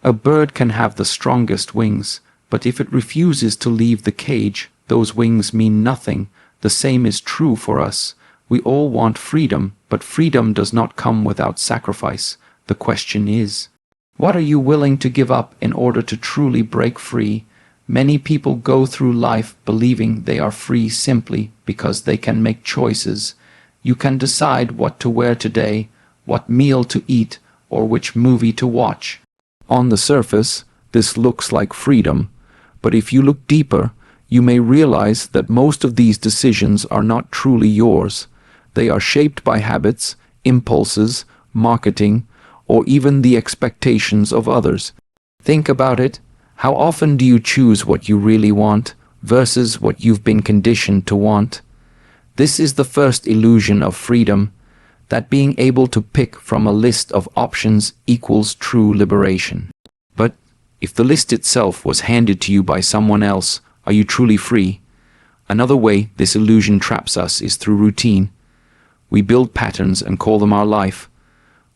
A bird can have the strongest wings, but if it refuses to leave the cage, those wings mean nothing. The same is true for us. We all want freedom, but freedom does not come without sacrifice. The question is, what are you willing to give up in order to truly break free? Many people go through life believing they are free simply because they can make choices. You can decide what to wear today, what meal to eat, or which movie to watch. On the surface, this looks like freedom, but if you look deeper, you may realize that most of these decisions are not truly yours. They are shaped by habits, impulses, marketing, or even the expectations of others. Think about it. How often do you choose what you really want versus what you've been conditioned to want? This is the first illusion of freedom, that being able to pick from a list of options equals true liberation. But if the list itself was handed to you by someone else, are you truly free? Another way this illusion traps us is through routine. We build patterns and call them our life.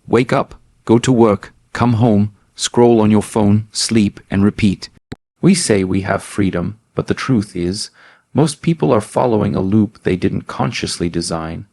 Wake up, go to work, come home, scroll on your phone, sleep, and repeat. We say we have freedom, but the truth is, most people are following a loop they didn't consciously design.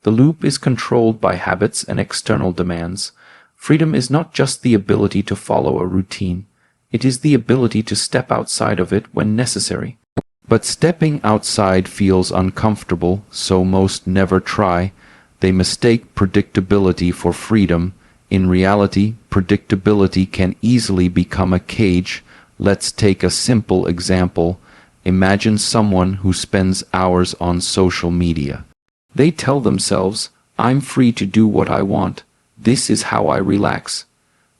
The loop is controlled by habits and external demands. Freedom is not just the ability to follow a routine. It is the ability to step outside of it when necessary. But stepping outside feels uncomfortable, so most never try. They mistake predictability for freedom. In reality, predictability can easily become a cage. Let's take a simple example. Imagine someone who spends hours on social media. They tell themselves, I'm free to do what I want. This is how I relax.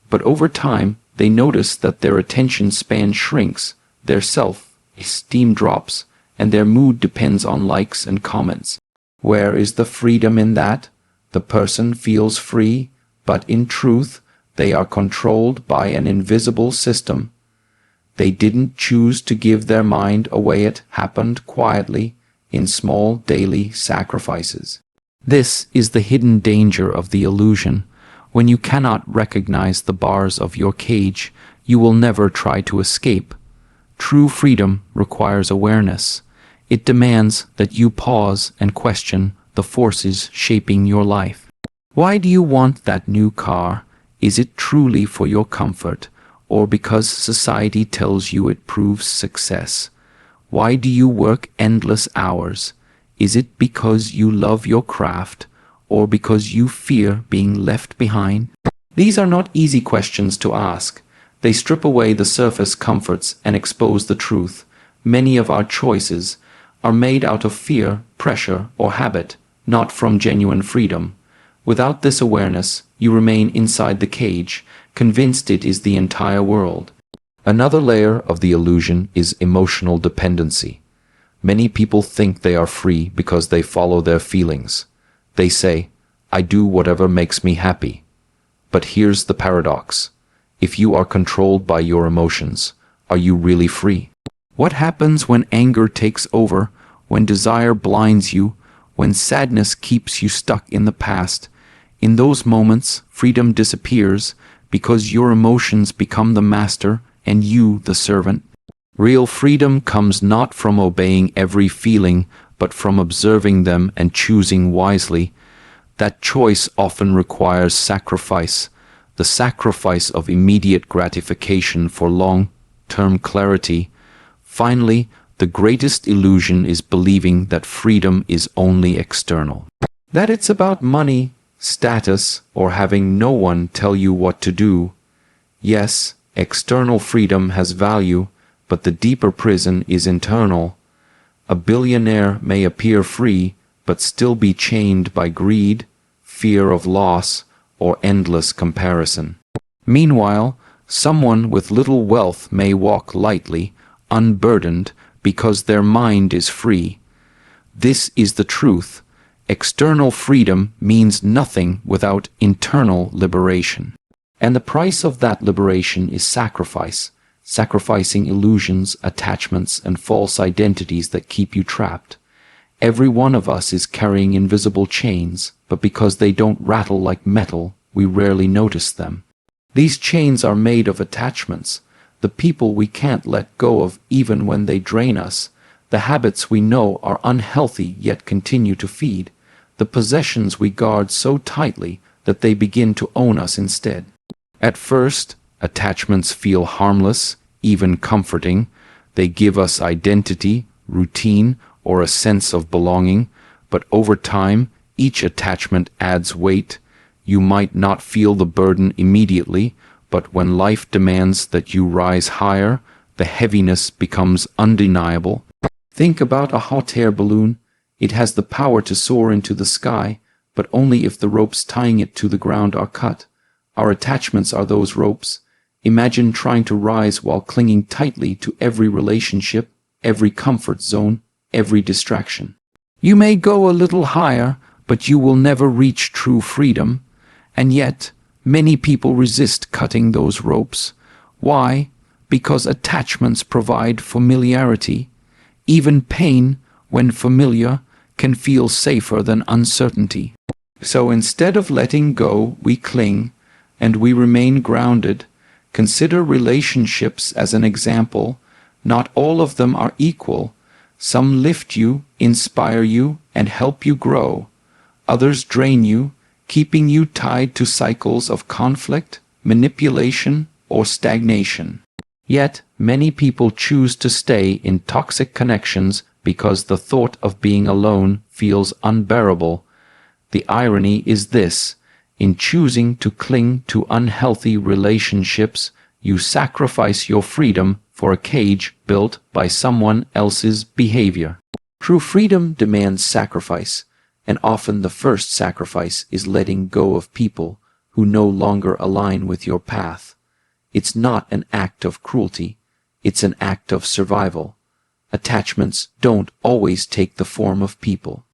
But over time, they notice that their attention span shrinks, their self-esteem drops, and their mood depends on likes and comments. Where is the freedom in that? The person feels free, but in truth, they are controlled by an invisible system. They didn't choose to give their mind away. It happened quietly, in small daily sacrifices. This is the hidden danger of the illusion. When you cannot recognize the bars of your cage, you will never try to escape. True freedom requires awareness. It demands that you pause and question the forces shaping your life. Why do you want that new car? Is it truly for your comfort, or because society tells you it proves success? Why do you work endless hours? Is it because you love your craft, or because you fear being left behind? These are not easy questions to ask. They strip away the surface comforts and expose the truth. Many of our choices are made out of fear, pressure, or habit, not from genuine freedom. Without this awareness, you remain inside the cage, convinced it is the entire world. Another layer of the illusion is emotional dependency. Many people think they are free because they follow their feelings. They say, I do whatever makes me happy. But here's the paradox. If you are controlled by your emotions, are you really free? What happens when anger takes over, when desire blinds you, when sadness keeps you stuck in the past? In those moments, freedom disappears because your emotions become the master and you the servant. Real freedom comes not from obeying every feeling, but from observing them and choosing wisely. That choice often requires sacrifice, the sacrifice of immediate gratification for long-term clarity. Finally, the greatest illusion is believing that freedom is only external. That it's about money, status, or having no one tell you what to do. Yes, external freedom has value, but the deeper prison is internal. A billionaire may appear free, but still be chained by greed, fear of loss, or endless comparison. Meanwhile, someone with little wealth may walk lightly, unburdened, because their mind is free. This is the truth. External freedom means nothing without internal liberation. And the price of that liberation is sacrifice, sacrificing illusions, attachments, and false identities that keep you trapped. Every one of us is carrying invisible chains, but because they don't rattle like metal, we rarely notice them. These chains are made of attachments, the people we can't let go of even when they drain us, the habits we know are unhealthy yet continue to feed, the possessions we guard so tightly that they begin to own us instead. At first, attachments feel harmless, even comforting. They give us identity, routine, or a sense of belonging, but over time, each attachment adds weight. You might not feel the burden immediately, but when life demands that you rise higher, the heaviness becomes undeniable. Think about a hot air balloon. It has the power to soar into the sky, but only if the ropes tying it to the ground are cut. Our attachments are those ropes. Imagine trying to rise while clinging tightly to every relationship, every comfort zone, every distraction. You may go a little higher, but you will never reach true freedom. And yet, many people resist cutting those ropes. Why? Because attachments provide familiarity. Even pain, when familiar, can feel safer than uncertainty. So instead of letting go, we cling, and we remain grounded. Consider relationships as an example. Not all of them are equal. Some lift you, inspire you, and help you grow. Others drain you, keeping you tied to cycles of conflict, manipulation, or stagnation. Yet, many people choose to stay in toxic connections because the thought of being alone feels unbearable. The irony is this: in choosing to cling to unhealthy relationships, you sacrifice your freedom for a cage built by someone else's behavior. True freedom demands sacrifice, and often the first sacrifice is letting go of people who no longer align with your path. It's not an act of cruelty, it's an act of survival. Attachments don't always take the form of people.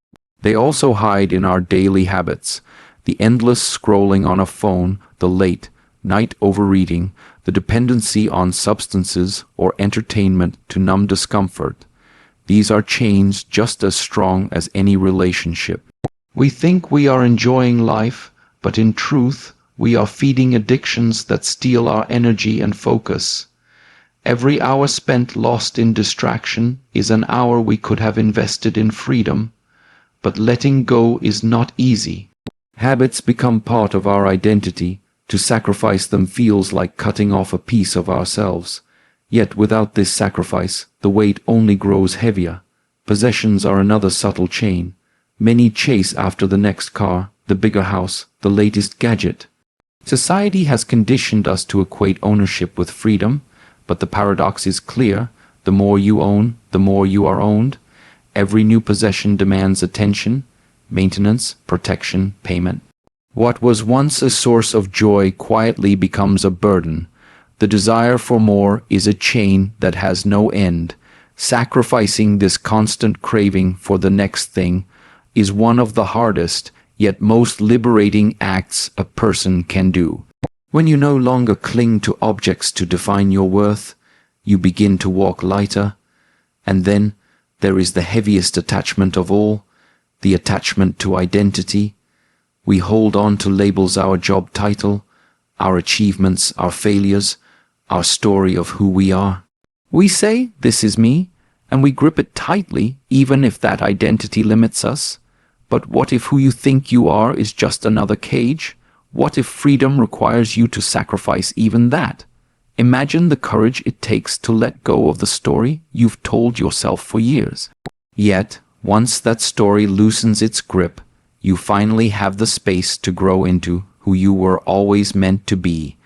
They also hide in our daily habits: the endless scrolling on a phone, the late night overeating, the dependency on substances or entertainment to numb discomfort. These are chains just as strong as any relationship. We think we are enjoying life, but in truth, we are feeding addictions that steal our energy and focus. Every hour spent lost in distraction is an hour we could have invested in freedom. But letting go is not easy. Habits become part of our identity. To sacrifice them feels like cutting off a piece of ourselves. Yet without this sacrifice, the weight only grows heavier. Possessions are another subtle chain. Many chase after the next car, the bigger house, the latest gadget. Society has conditioned us to equate ownership with freedom, but the paradox is clear: the more you own, the more you are owned. Every new possession demands attention, maintenance, protection, payment. What was once a source of joy quietly becomes a burden. The desire for more is a chain that has no end. Sacrificing this constant craving for the next thing is one of the hardest, yet most liberating acts a person can do. When you no longer cling to objects to define your worth, you begin to walk lighter. And then there is the heaviest attachment of all, the attachment to identity. We hold on to labels: our job title, our achievements, our failures, our story of who we are. We say, "This is me," and we grip it tightly, even if that identity limits us. But what if who you think you are is just another cage? What if freedom requires you to sacrifice even that? Imagine the courage it takes to let go of the story you've told yourself for years. Yet, once that story loosens its grip, you finally have the space to grow into who you were always meant to be.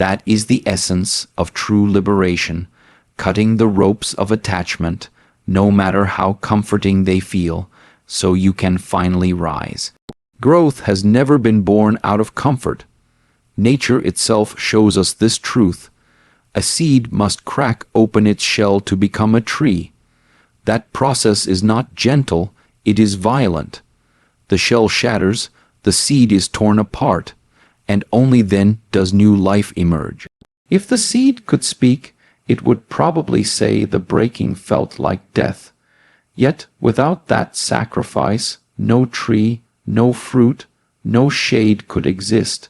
That is the essence of true liberation: cutting the ropes of attachment, no matter how comforting they feel, so you can finally rise. Growth has never been born out of comfort. Nature itself shows us this truth. A seed must crack open its shell to become a tree. That process is not gentle, it is violent. The shell shatters, the seed is torn apart, and only then does new life emerge. If the seed could speak, it would probably say the breaking felt like death. Yet without that sacrifice, no tree, no fruit, no shade could exist.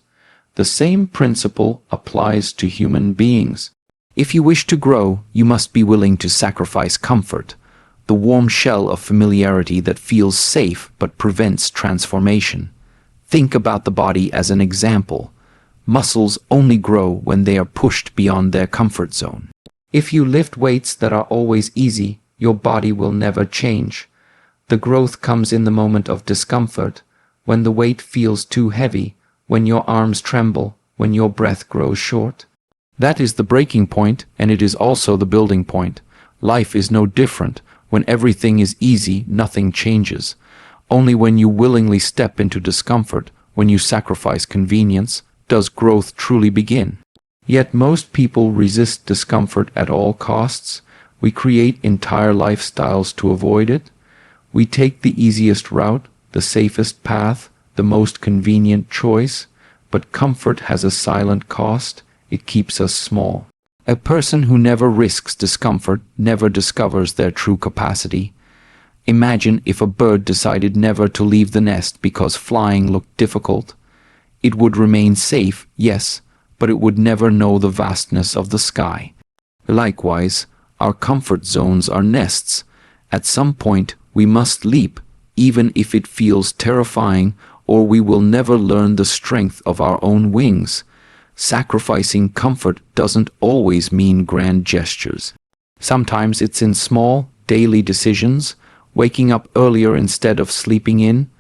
The same principle applies to human beings. If you wish to grow, you must be willing to sacrifice comfort, the warm shell of familiarity that feels safe but prevents transformation. Think about the body as an example. Muscles only grow when they are pushed beyond their comfort zone. If you lift weights that are always easy, your body will never change. The growth comes in the moment of discomfort, when the weight feels too heavy, when your arms tremble, when your breath grows short. That is the breaking point, and it is also the building point. Life is no different. When everything is easy, nothing changes. Only when you willingly step into discomfort, when you sacrifice convenience, does growth truly begin. Yet most people resist discomfort at all costs. We create entire lifestyles to avoid it. We take the easiest route, the safest path, the most convenient choice, but comfort has a silent cost. It keeps us small. A person who never risks discomfort never discovers their true capacity. Imagine if a bird decided never to leave the nest because flying looked difficult. It would remain safe, yes, but it would never know the vastness of the sky. Likewise, our comfort zones are nests. At some point, we must leap, even if it feels terrifying, or we will never learn the strength of our own wings. Sacrificing comfort doesn't always mean grand gestures. Sometimes it's in small, daily decisions, waking up earlier instead of sleeping in,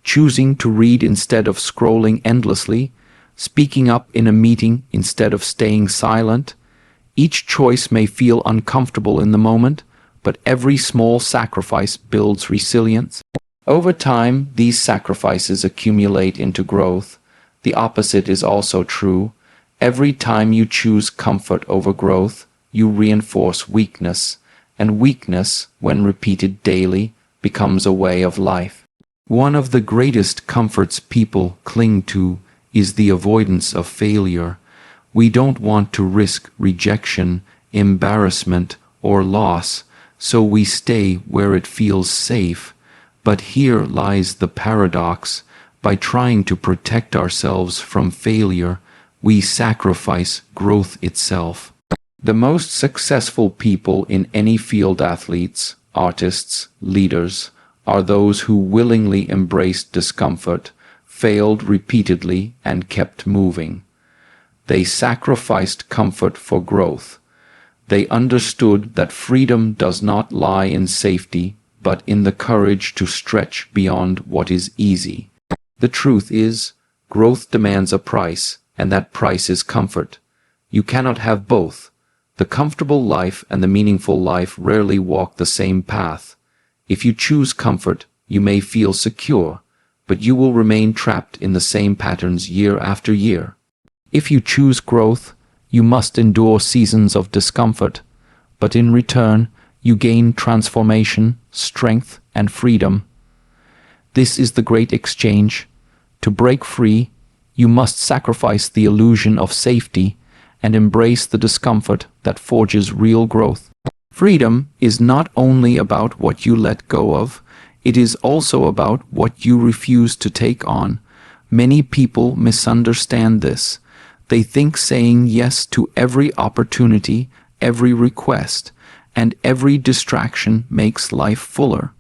choosing to read instead of scrolling endlessly, speaking up in a meeting instead of staying silent. Each choice may feel uncomfortable in the moment, but every small sacrifice builds resilience. Over time, these sacrifices accumulate into growth. The opposite is also true. Every time you choose comfort over growth, you reinforce weakness, and weakness, when repeated daily, becomes a way of life. One of the greatest comforts people cling to is the avoidance of failure. We don't want to risk rejection, embarrassment, or loss, so we stay where it feels safe. But here lies the paradox. By trying to protect ourselves from failure, we sacrifice growth itself. The most successful people in any field, athletes, artists, leaders, are those who willingly embraced discomfort, failed repeatedly, and kept moving. They sacrificed comfort for growth. They understood that freedom does not lie in safety, but in the courage to stretch beyond what is easy. The truth is, growth demands a price, and that price is comfort. You cannot have both. The comfortable life and the meaningful life rarely walk the same path. If you choose comfort, you may feel secure, but you will remain trapped in the same patterns year after year. If you choose growth, you must endure seasons of discomfort, but in return, you gain transformation, strength, and freedom. This is the great exchange. To break free, you must sacrifice the illusion of safety and embrace the discomfort that forges real growth. Freedom is not only about what you let go of, it is also about what you refuse to take on. Many people misunderstand this. They think saying yes to every opportunity, every request, and every distraction makes life fuller.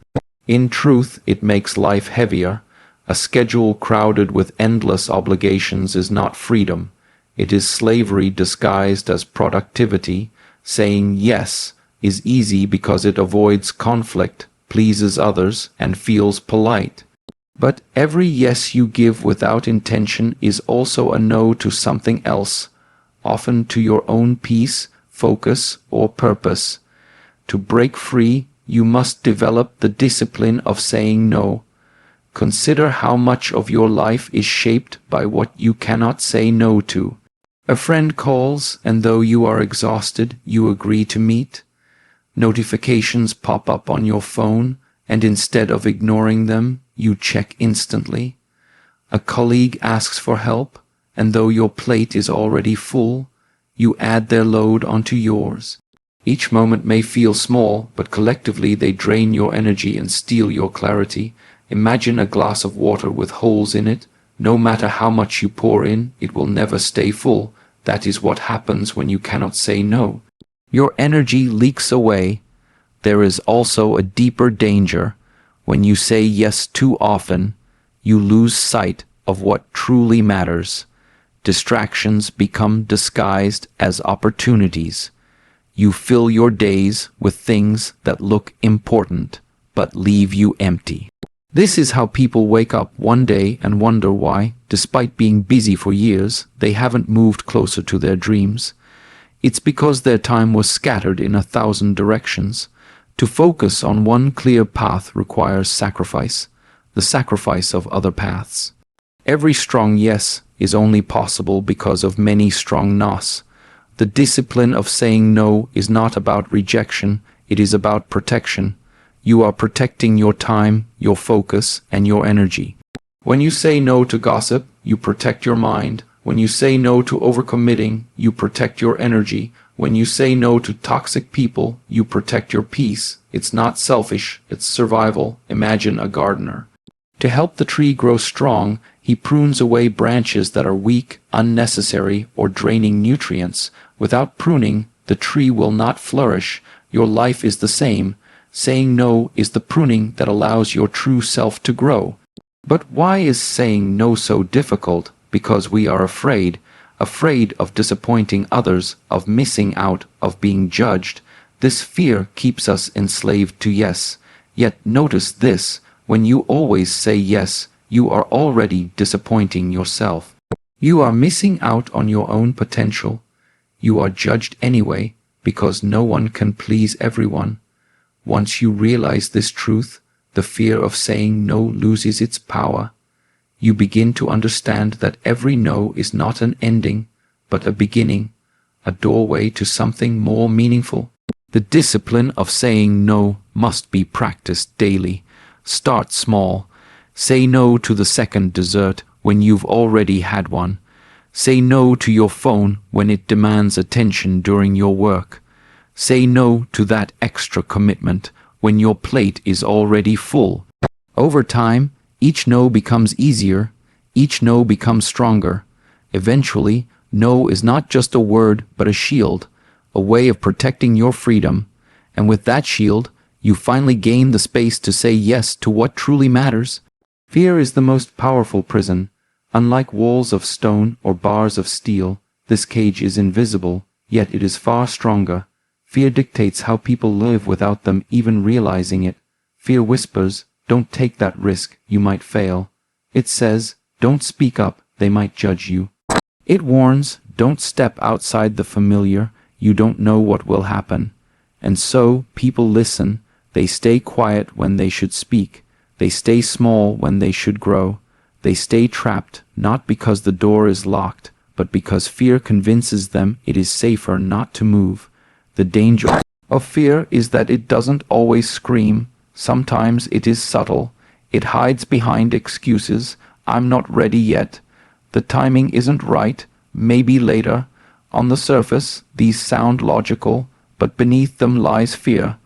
In truth, it makes life heavier. A schedule crowded with endless obligations is not freedom. It is slavery disguised as productivity. Saying yes is easy because it avoids conflict, pleases others, and feels polite. But every yes you give without intention is also a no to something else, often to your own peace, focus, or purpose. To break free, you must develop the discipline of saying no. Consider how much of your life is shaped by what you cannot say no to. A friend calls, and though you are exhausted, you agree to meet. Notifications pop up on your phone, and instead of ignoring them, you check instantly. A colleague asks for help, and though your plate is already full, you add their load onto yours. Each moment may feel small, but collectively they drain your energy and steal your clarity. Imagine a glass of water with holes in it. No matter how much you pour in, it will never stay full. That is what happens when you cannot say no. Your energy leaks away. There is also a deeper danger. When you say yes too often, you lose sight of what truly matters. Distractions become disguised as opportunities. You fill your days with things that look important, but leave you empty. This is how people wake up one day and wonder why, despite being busy for years, they haven't moved closer to their dreams. It's because their time was scattered in 1,000 directions. To focus on one clear path requires sacrifice, the sacrifice of other paths. Every strong yes is only possible because of many strong no's. The discipline of saying no is not about rejection, it is about protection. You are protecting your time, your focus, and your energy. When you say no to gossip, you protect your mind. When you say no to overcommitting, you protect your energy. When you say no to toxic people, you protect your peace. It's not selfish, it's survival. Imagine a gardener. To help the tree grow strong, he prunes away branches that are weak, unnecessary, or draining nutrients. Without pruning, the tree will not flourish. Your life is the same. Saying no is the pruning that allows your true self to grow. But why is saying no so difficult? Because we are afraid of disappointing others, of missing out, of being judged. This fear keeps us enslaved to yes. Yet notice this, when you always say yes, you are already disappointing yourself. You are missing out on your own potential. You are judged anyway, because no one can please everyone. Once you realize this truth, the fear of saying no loses its power. You begin to understand that every no is not an ending, but a beginning, a doorway to something more meaningful. The discipline of saying no must be practiced daily. Start small. Say no to the second dessert when you've already had one. Say no to your phone when it demands attention during your work. Say no to that extra commitment when your plate is already full. Over time, each no becomes easier, each no becomes stronger. Eventually, no is not just a word but a shield, a way of protecting your freedom. And with that shield, you finally gain the space to say yes to what truly matters. Fear is the most powerful prison. Unlike walls of stone or bars of steel, this cage is invisible, yet it is far stronger. Fear dictates how people live without them even realizing it. Fear whispers, "Don't take that risk, you might fail." It says, "Don't speak up, they might judge you." It warns, "Don't step outside the familiar, you don't know what will happen." And so, people listen. They stay quiet when they should speak. They stay small when they should grow. They stay trapped, not because the door is locked, but because fear convinces them it is safer not to move. The danger of fear is that it doesn't always scream. Sometimes it is subtle. It hides behind excuses. "I'm not ready yet. The timing isn't right. Maybe later." On the surface, these sound logical, but beneath them lies fear.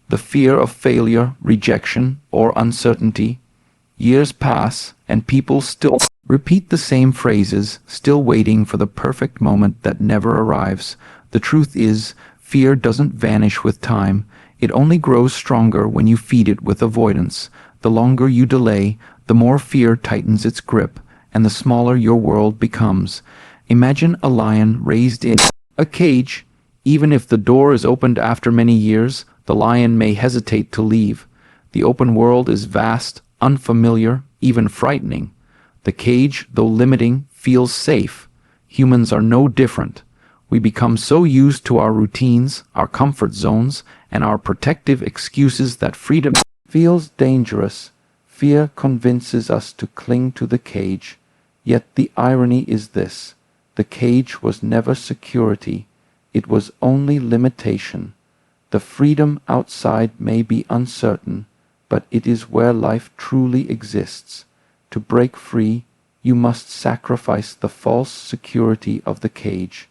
The fear of failure, rejection, or uncertainty. Years pass, and people still repeat the same phrases, still waiting for the perfect moment that never arrives. The truth is, fear doesn't vanish with time. It only grows stronger when you feed it with avoidance. The longer you delay, the more fear tightens its grip, and the smaller your world becomes. Imagine a lion raised in a cage. Even if the door is opened after many years, the lion may hesitate to leave. The open world is vast, unfamiliar, even frightening. The cage, though limiting, feels safe. Humans are no different. We become so used to our routines, our comfort zones, and our protective excuses that freedom feels dangerous. Fear convinces us to cling to the cage. Yet the irony is this: the cage was never security. It was only limitation. The freedom outside may be uncertain, but it is where life truly exists. To break free, you must sacrifice the false security of the cage.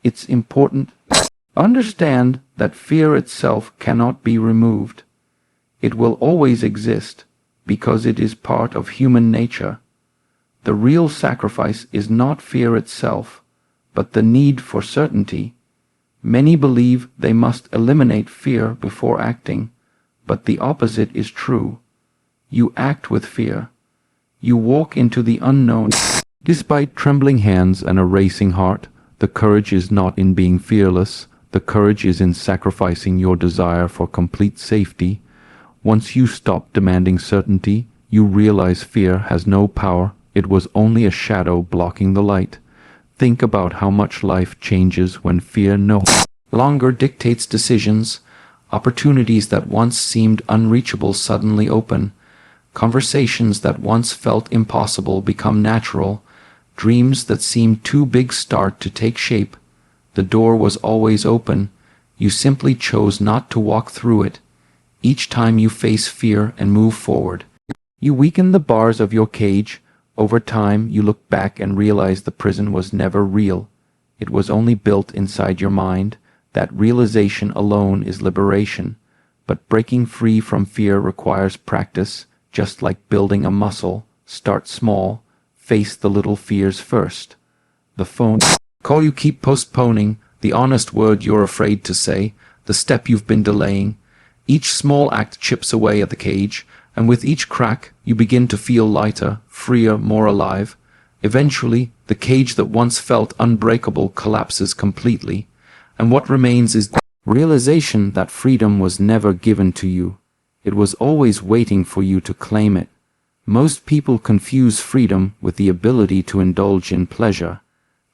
It's important to understand that fear itself cannot be removed. It will always exist because it is part of human nature. The real sacrifice is not fear itself, but the need for certainty. Many believe they must eliminate fear before acting, but the opposite is true. You act with fear. You walk into the unknown. Despite trembling hands and a racing heart, the courage is not in being fearless. The courage is in sacrificing your desire for complete safety. Once you stop demanding certainty, you realize fear has no power. It was only a shadow blocking the light. Think about how much life changes when fear no longer dictates decisions. Opportunities that once seemed unreachable suddenly open. Conversations that once felt impossible become natural. Dreams that seemed too big start to take shape. The door was always open. You simply chose not to walk through it. Each time you face fear and move forward, you weaken the bars of your cage. Over time, you look back and realize the prison was never real. It was only built inside your mind. That realization alone is liberation. But breaking free from fear requires practice, just like building a muscle. Start small. Face the little fears first. The phone call you keep postponing, the honest word you're afraid to say, the step you've been delaying. Each small act chips away at the cage, and with each crack, you begin to feel lighter, freer, more alive. Eventually, the cage that once felt unbreakable collapses completely, and what remains is realization that freedom was never given to you. It was always waiting for you to claim it. Most people confuse freedom with the ability to indulge in pleasure.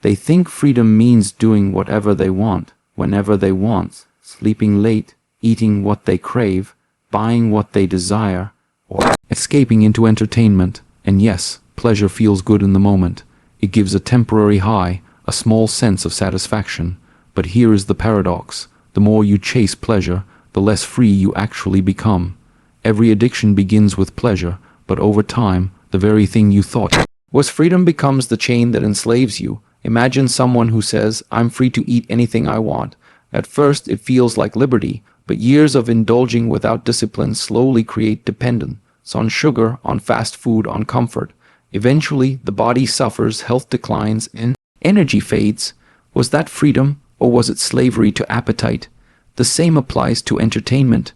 They think freedom means doing whatever they want, whenever they want, sleeping late, eating what they crave, buying what they desire, or escaping into entertainment. And yes, pleasure feels good in the moment. It gives a temporary high, a small sense of satisfaction. But here is the paradox. The more you chase pleasure, the less free you actually become. Every addiction begins with pleasure, but over time, the very thing you thought was freedom becomes the chain that enslaves you. Imagine someone who says, "I'm free to eat anything I want." At first, it feels like liberty, but years of indulging without discipline slowly create dependence on sugar, on fast food, on comfort. Eventually, the body suffers, health declines, and energy fades. Was that freedom, or was it slavery to appetite? The same applies to entertainment.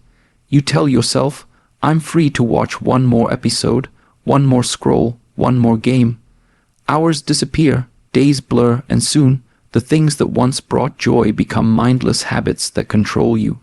You tell yourself, "I'm free to watch one more episode, one more scroll, one more game." Hours disappear, days blur, and soon, the things that once brought joy become mindless habits that control you.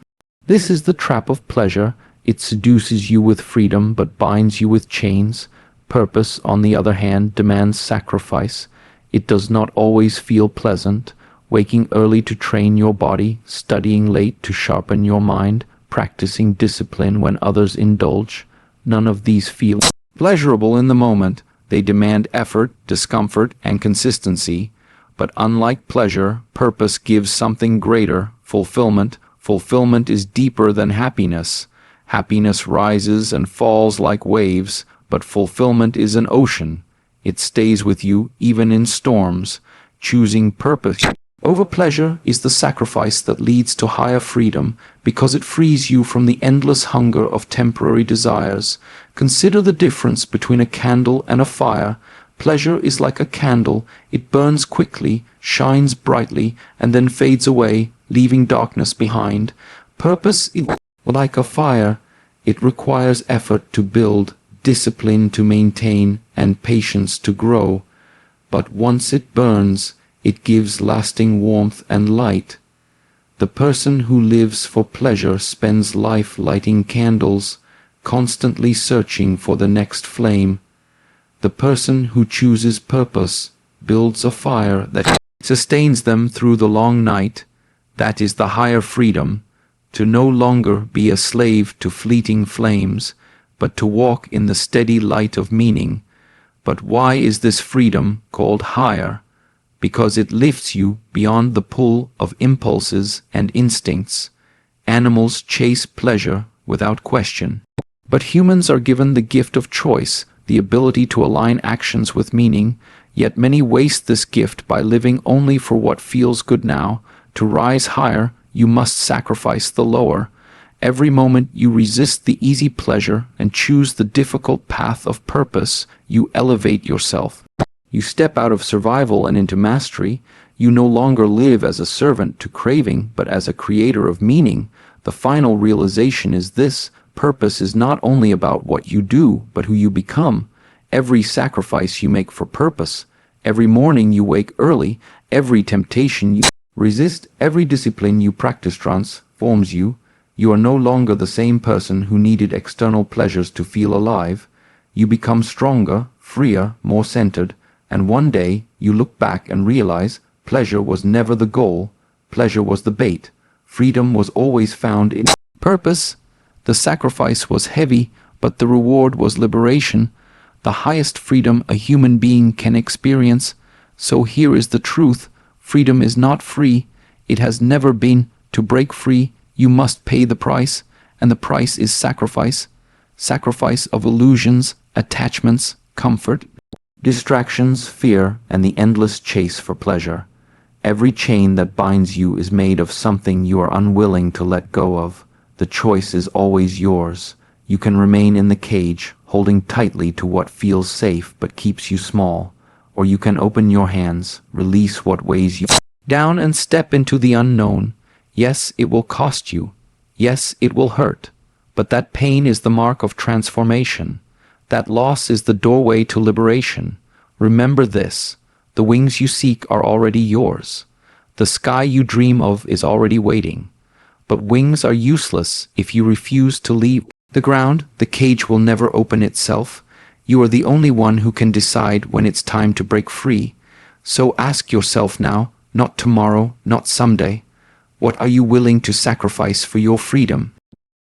This is the trap of pleasure. It seduces you with freedom, but binds you with chains. Purpose, on the other hand, demands sacrifice. It does not always feel pleasant. Waking early to train your body, studying late to sharpen your mind, practicing discipline when others indulge. None of these feel pleasurable in the moment. They demand effort, discomfort, and consistency. But unlike pleasure, purpose gives something greater, fulfillment. Fulfillment is deeper than happiness. Happiness rises and falls like waves, but fulfillment is an ocean. It stays with you even in storms. Choosing purpose over pleasure is the sacrifice that leads to higher freedom, because it frees you from the endless hunger of temporary desires. Consider the difference between a candle and a fire. Pleasure is like a candle. It burns quickly, shines brightly, and then fades away, leaving darkness behind. Purpose is like a fire. It requires effort to build, discipline to maintain, and patience to grow. But once it burns, it gives lasting warmth and light. The person who lives for pleasure spends life lighting candles, constantly searching for the next flame. The person who chooses purpose builds a fire that sustains them through the long night. That is the higher freedom, to no longer be a slave to fleeting flames, but to walk in the steady light of meaning. But why is this freedom called higher? Because it lifts you beyond the pull of impulses and instincts. Animals chase pleasure without question. But humans are given the gift of choice, the ability to align actions with meaning, yet many waste this gift by living only for what feels good now. To rise higher, you must sacrifice the lower. Every moment you resist the easy pleasure and choose the difficult path of purpose, you elevate yourself. You step out of survival and into mastery. You no longer live as a servant to craving, but as a creator of meaning. The final realization is this: purpose is not only about what you do, but who you become. Every sacrifice you make for purpose, every morning you wake early, every temptation you resist, every discipline you practice transforms you. You are no longer the same person who needed external pleasures to feel alive. You become stronger, freer, more centered, and one day you look back and realize pleasure was never the goal, pleasure was the bait. Freedom was always found in purpose. The sacrifice was heavy, but the reward was liberation, the highest freedom a human being can experience. So here is the truth: freedom is not free. It has never been. To break free, you must pay the price, and the price is sacrifice. Sacrifice of illusions, attachments, comfort, distractions, fear, and the endless chase for pleasure. Every chain that binds you is made of something you are unwilling to let go of. The choice is always yours. You can remain in the cage, holding tightly to what feels safe but keeps you small, or you can open your hands, release what weighs you down, and step into the unknown. Yes, it will cost you. Yes, it will hurt. But that pain is the mark of transformation. That loss is the doorway to liberation. Remember this: the wings you seek are already yours. The sky you dream of is already waiting. But wings are useless if you refuse to leave the ground. The cage will never open itself. You are the only one who can decide when it's time to break free. So ask yourself now, not tomorrow, not someday, what are you willing to sacrifice for your freedom?